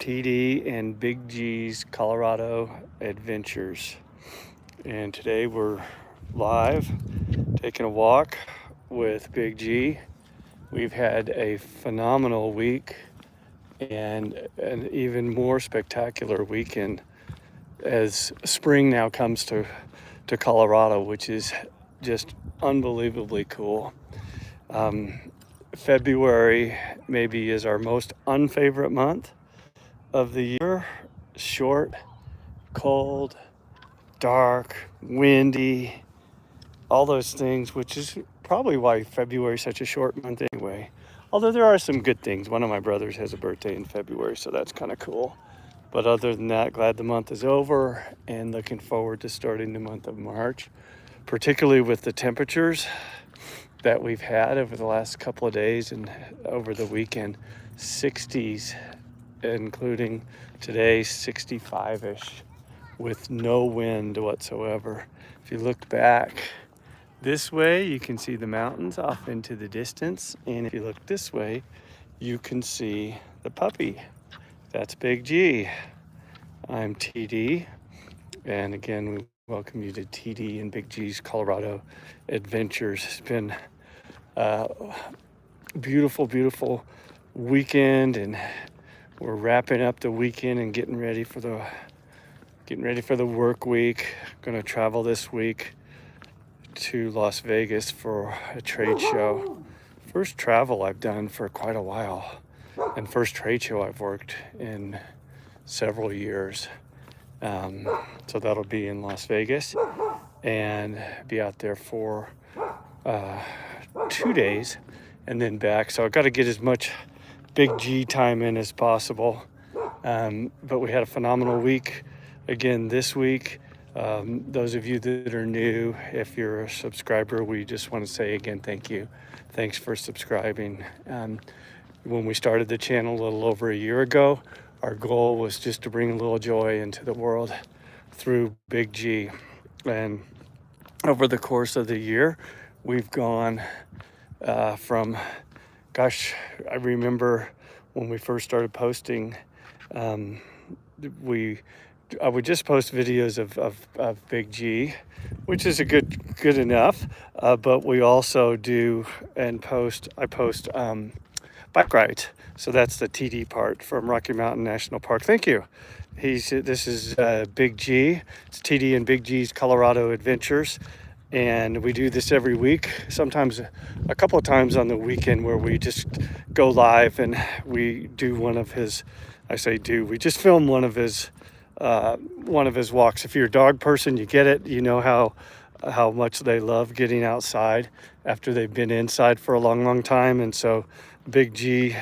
TD and Big G's Colorado Adventures. And today we're live taking a walk with Big G. We've had a phenomenal week and an even more spectacular weekend as spring now comes to Colorado, which is just unbelievably cool. February maybe is our most unfavorite month of the year. Short, cold, dark, windy, all those things, which is probably why February is such a short month anyway. Although there are some good things. One of my brothers has a birthday in February, so that's kind of cool. But other than that, glad the month is over and looking forward to starting the month of March, particularly with the temperatures that we've had over the last couple of days and over the weekend. 60s, including today, 65-ish with no wind whatsoever. If you look back this way, you can see the mountains off into the distance. And if you look this way, you can see the puppy. That's Big G. I'm TD. And again, we welcome you to TD and Big G's Colorado Adventures. It's been a beautiful, beautiful weekend, and we're wrapping up the weekend and getting ready for the work week. Going to travel this week to Las Vegas for a trade show. First travel I've done for quite a while, and first trade show I've worked in several years. So that'll be in Las Vegas and be out there for 2 days and then back. So I've got to get as much Big G time in as possible. But we had a phenomenal week again this week. Those of you that are new, if you're a subscriber, we just want to say again, thank you. Thanks for subscribing. When we started the channel a little over a year ago, our goal was just to bring a little joy into the world through Big G. And over the course of the year, we've gone from, I remember when we first started posting, I would just post videos of Big G, which is a good enough. But we also do I post bike rides. So that's the TD part from Rocky Mountain National Park. Thank you. This is Big G. It's TD and Big G's Colorado Adventures. And we do this every week, sometimes a couple of times on the weekend, where we just go live and we do we just film one of his walks. If you're a dog person, you get it. You know how much they love getting outside after they've been inside for a long, long time. And so Big G,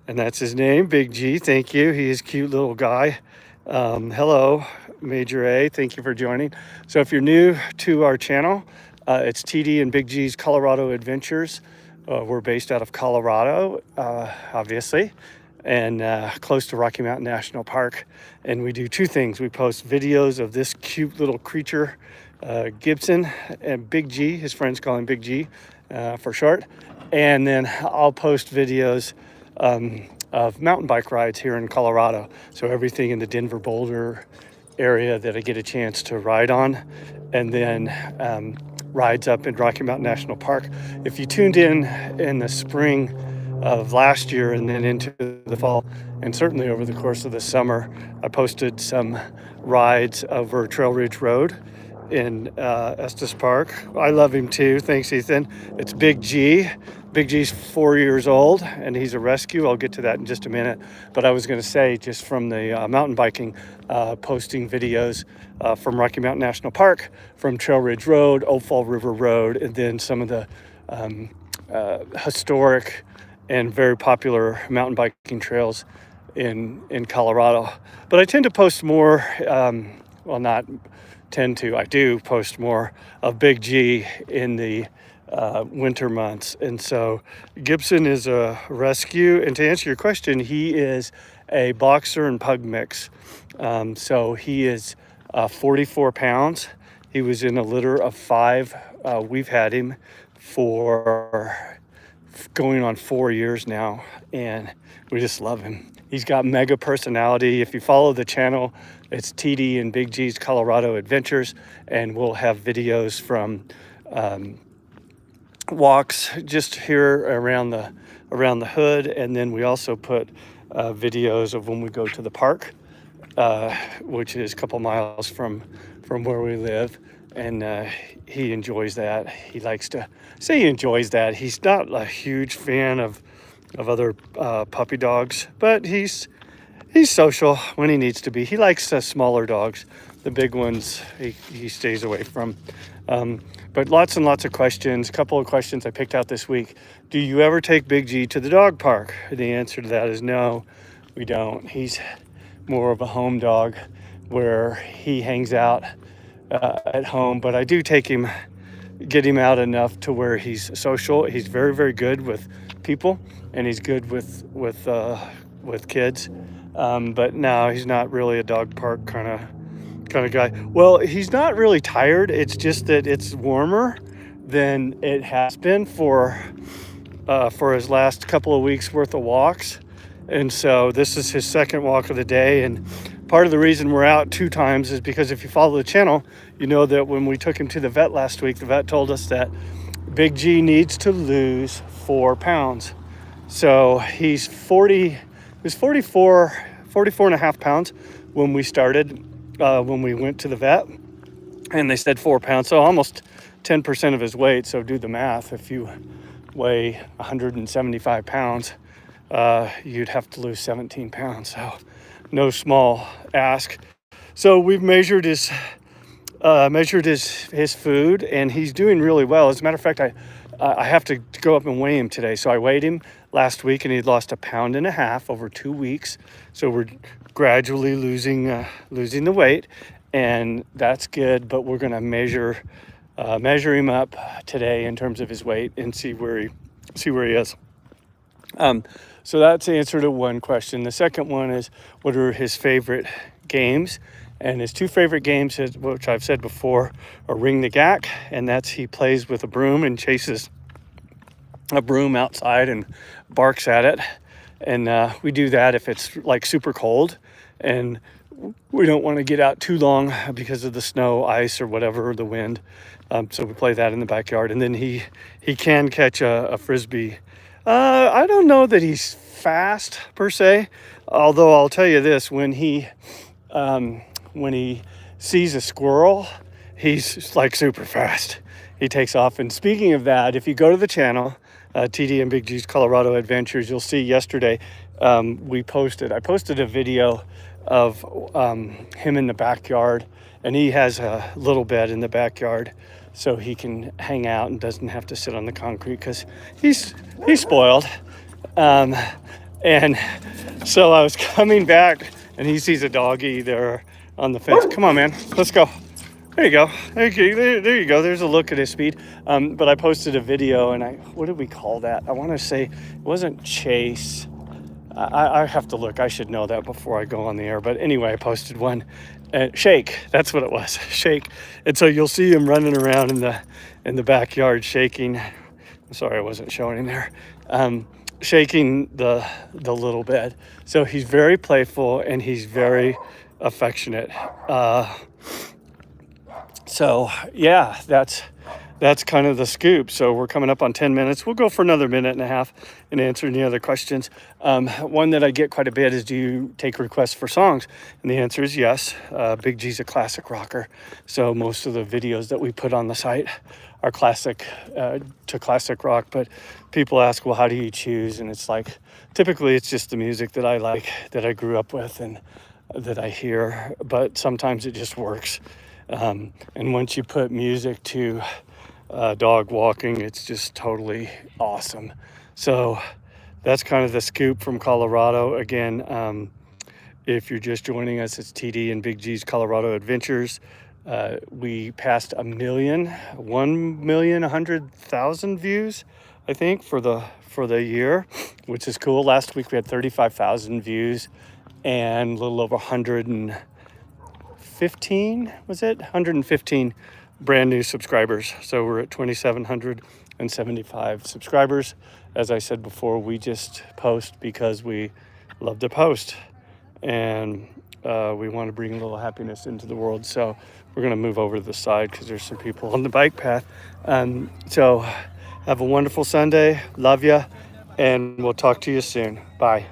and that's his name, Big G. Thank you. He is a cute little guy. Hello, Major A. Thank you for joining. So if you're new to our channel, it's TD and Big G's Colorado Adventures. We're based out of Colorado, obviously, and close to Rocky Mountain National Park. And we do two things. We post videos of this cute little creature, Gibson, and Big G. His friends call him Big G for short. And then I'll post videos of mountain bike rides here in Colorado. So everything in the Denver Boulder area that I get a chance to ride on, and then rides up in Rocky Mountain National Park. If you tuned in the spring of last year and then into the fall, and certainly over the course of the summer, I posted some rides over Trail Ridge Road in Estes Park. I love him too. Thanks, Ethan. It's Big G. Big G's 4 years old, and he's a rescue. I'll get to that in just a minute. But I was going to say, just from the mountain biking, posting videos from Rocky Mountain National Park, from Trail Ridge Road, Old Fall River Road, and then some of the historic and very popular mountain biking trails in Colorado. But I tend to post more, I do post more of Big G in the winter months. And so Gibson is a rescue, and to answer your question, he is a boxer and pug mix. So he is 44 pounds. He was in a litter of 5. We've had him for going on 4 years now, and we just love him. He's got mega personality. If you follow the channel, it's TD and Big G's Colorado Adventures, and we'll have videos from walks just here around the hood, and then we also put videos of when we go to the park, which is a couple miles from where we live, and he enjoys that. He likes to say he enjoys that. He's not a huge fan of other puppy dogs, but he's social when he needs to be. He likes smaller dogs. The big ones he stays away from. But lots and lots of questions. A couple of questions I picked out this week. Do you ever take Big G to the dog park? The answer to that is no, we don't. He's more of a home dog where he hangs out at home, but I do get him out enough to where he's social. He's very, very good with people, and he's good with kids. But no, he's not really a dog park kind of guy. Well, he's not really tired. It's just that it's warmer than it has been for his last couple of weeks worth of walks. And so this is his second walk of the day. And part of the reason we're out 2 times is because if you follow the channel, you know that when we took him to the vet last week, the vet told us that Big G needs to lose 4 pounds. So he was 44 and a half pounds when we started, when we went to the vet, and they said 4 pounds, so almost 10% of his weight. So do the math. If you weigh 175 pounds, you'd have to lose 17 pounds. So no small ask. So we've measured his food, and he's doing really well. As a matter of fact, I have to go up and weigh him today. So I weighed him last week, and he'd lost 1.5 pounds over 2 weeks. So we're gradually losing the weight, and that's good. But we're going to measure him up today in terms of his weight and see where he is. So that's the answer to one question. The second one is, what are his favorite games? And his 2 favorite games, which I've said before, are Ring the Gack, and that's he plays with a broom and chases a broom outside and barks at it. And we do that if it's like super cold and we don't want to get out too long because of the snow, ice, or whatever, or the wind. So we play that in the backyard. And then he can catch a Frisbee. I don't know that he's fast per se, although I'll tell you this, when he sees a squirrel, he's like super fast. He takes off. And speaking of that, if you go to the channel, TD and Big G's Colorado Adventures, you'll see yesterday I posted a video of him in the backyard, and he has a little bed in the backyard so he can hang out and doesn't have to sit on the concrete because he's spoiled. And so I was coming back, and he sees a doggy there on the fence. Come on, man, let's go. There you go. There you go. There's a look at his speed. But I posted a video, and what did we call that? I want to say it wasn't chase. I have to look. I should know that before I go on the air. But anyway, I posted one. Shake. That's what it was. Shake. And so you'll see him running around in the backyard shaking. I'm sorry I wasn't showing him there. Shaking the little bed. So he's very playful, and he's very affectionate. So yeah, that's kind of the scoop. So we're coming up on 10 minutes. We'll go for another 1.5 minutes and answer any other questions. One that I get quite a bit is, do you take requests for songs? And the answer is yes. Big G's a classic rocker. So most of the videos that we put on the site are classic rock. But people ask, well, how do you choose? And it's like, typically it's just the music that I like, that I grew up with and that I hear. But sometimes it just works. And once you put music to dog walking, it's just totally awesome. So that's kind of the scoop from Colorado. Again, if you're just joining us, it's TD and Big G's Colorado Adventures. We passed 1,100,000 views, I think, for the year, which is cool. Last week we had 35,000 views and a little over 115 brand new subscribers. So we're at 2,775 subscribers. As I said before, we just post because we love to post, and we want to bring a little happiness into the world. So we're going to move over to the side because there's some people on the bike path. So have a wonderful Sunday. Love ya, and we'll talk to you soon. Bye.